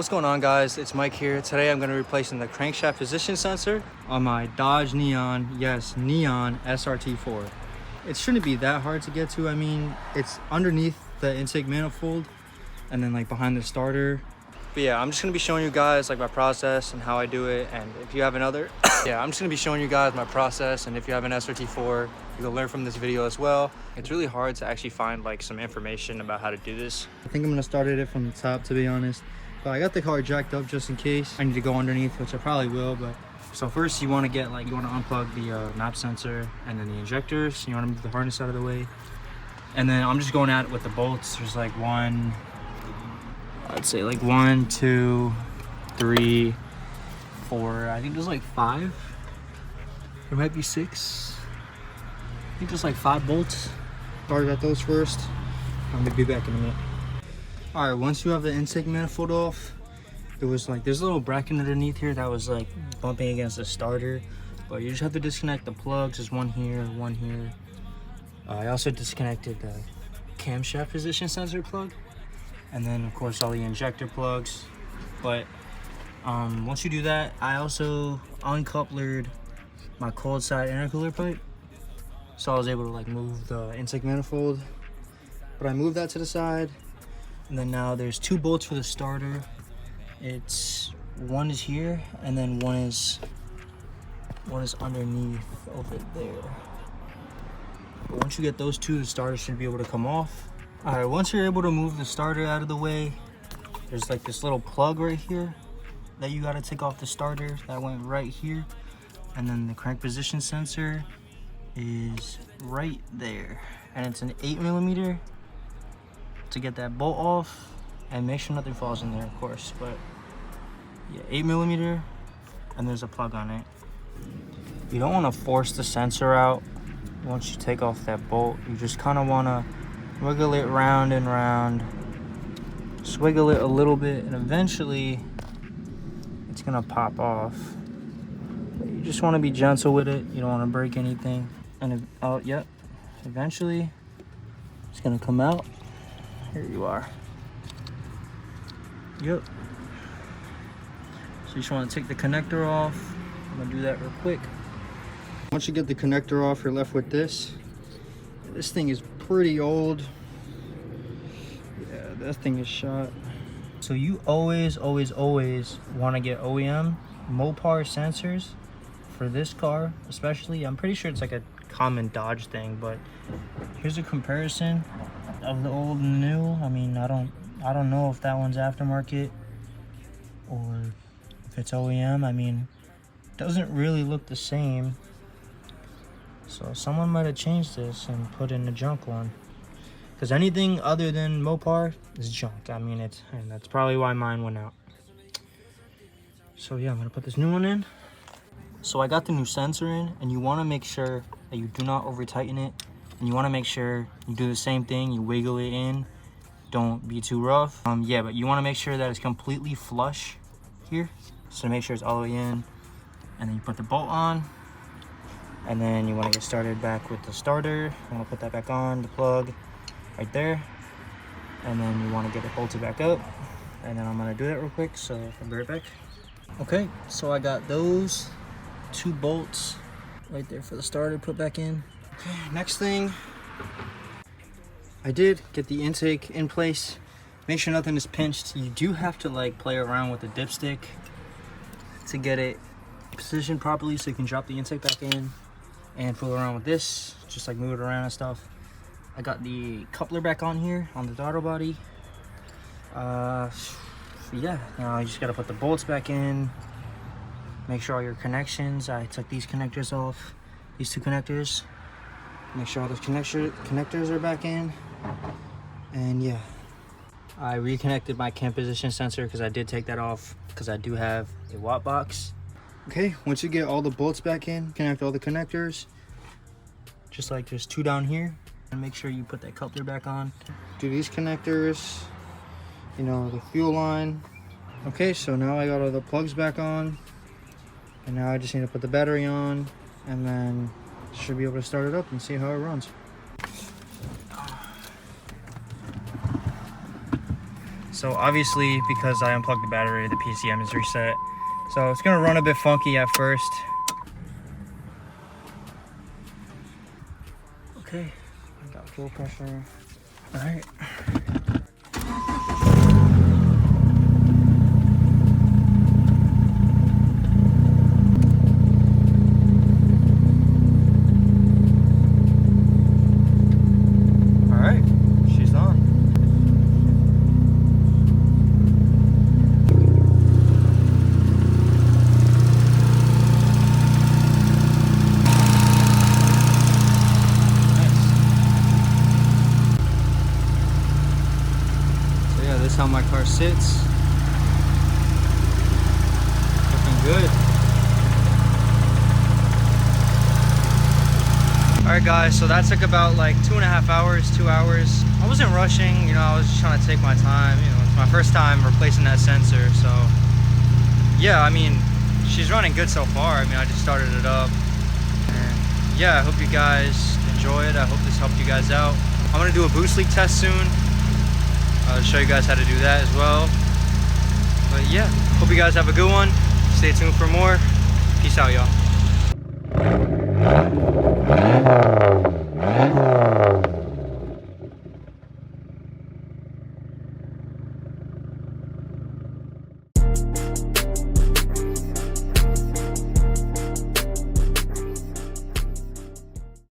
What's going on, guys? It's Mike here. Today I'm going to be replacing the crankshaft position sensor on my Dodge Neon, yes, Neon SRT-4. It shouldn't be that hard to get to. I mean, it's underneath the intake manifold and then like behind the starter. But yeah, I'm just going to be showing you guys like my process and how I do it. And if you have another, yeah, I'm just going to be showing you guys my process. And if you have an SRT-4, you can learn from this video as well. It's really hard to actually find like some information about how to do this. I think I'm going to start it from the top, to be honest. But I got the car jacked up just in case I need to go underneath, which I probably will. But so first you want to unplug the map sensor and then the injectors. You want to move the harness out of the way. And then I'm just going at it with the bolts. There's like I'd say like 1, 2, 3, 4. I think there's like 5. There might be 6. I think there's like 5 bolts. Started at those first. I'm gonna be back in a minute. All right, once you have the intake manifold off, it was like there's a little bracket underneath here that was like bumping against the starter, but you just have to disconnect the plugs. There's one here, one here. I also disconnected the camshaft position sensor plug, and then of course all the injector plugs. But once you do that, I also uncoupled my cold side intercooler pipe, so I was able to like move the intake manifold. But I moved that to the side. And then now there's 2 bolts for the starter. One is here, and then one is underneath over there. But once you get those 2, the starter should be able to come off. All right, once you're able to move the starter out of the way, there's like this little plug right here that you gotta take off the starter. That went right here. And then the crank position sensor is right there. And it's an 8mm. To get that bolt off and make sure nothing falls in there, of course. But yeah, 8mm, and there's a plug on it. You don't want to force the sensor out once you take off that bolt. You just kind of want to wiggle it round and round, just wiggle it a little bit, and eventually it's gonna pop off. But you just want to be gentle with it. You don't want to break anything. And yep, eventually it's gonna come out. Here you are. Yep. So you just want to take the connector off. I'm gonna do that real quick. Once you get the connector off, you're left with this. This thing is pretty old. Yeah, that thing is shot. So you always want to get OEM Mopar sensors for this car, especially. I'm pretty sure it's like a common Dodge thing, but here's a comparison of the old and the new. I mean, I don't know if that one's aftermarket or if it's OEM. I mean, it doesn't really look the same. So someone might have changed this and put in a junk one. Because anything other than Mopar is junk. I mean, and that's probably why mine went out. So yeah, I'm gonna put this new one in. So I got the new sensor in, and you want to make sure that you do not over tighten it. And you want to make sure you do the same thing, you wiggle it in, don't be too rough. Yeah, but you want to make sure that it's completely flush here. So make sure it's all the way in, and then you put the bolt on, and then you want to get started back with the starter. You want to put that back on, the plug right there, and then you want to get it bolted back up. And then I'm going to do that real quick, so I'll be right back. Okay, so I got those 2 bolts right there for the starter put back in. Okay, next thing, I did get the intake in place. Make sure nothing is pinched. You do have to like play around with the dipstick to get it positioned properly so you can drop the intake back in, and fool around with this, just like move it around and stuff. I got the coupler back on here on the throttle body. Yeah, now you just gotta put the bolts back in, make sure all your connections, I took these connectors off, these 2 connectors. Make sure all those connectors are back in. And yeah, I reconnected my cam position sensor because I did take that off because I do have a watt box. Okay, once you get all the bolts back in, connect all the connectors. Just like there's 2 down here. And make sure you put that coupler back on. Do these connectors, you know, the fuel line. Okay, so now I got all the plugs back on. And now I just need to put the battery on, and then should be able to start it up and see how it runs. So obviously, because I unplugged the battery, the PCM is reset. So it's gonna run a bit funky at first. Okay, I got fuel pressure. All right. How my car sits. Looking good. Alright guys, so that took about like 2.5 hours, 2 hours. I wasn't rushing, you know, I was just trying to take my time. You know, it's my first time replacing that sensor, so yeah, I mean, she's running good so far. I mean, I just started it up. And yeah, I hope you guys enjoy it. I hope this helped you guys out. I'm gonna do a boost leak test soon. I'll show you guys how to do that as well. But yeah, hope you guys have a good one. Stay tuned for more. Peace out, y'all.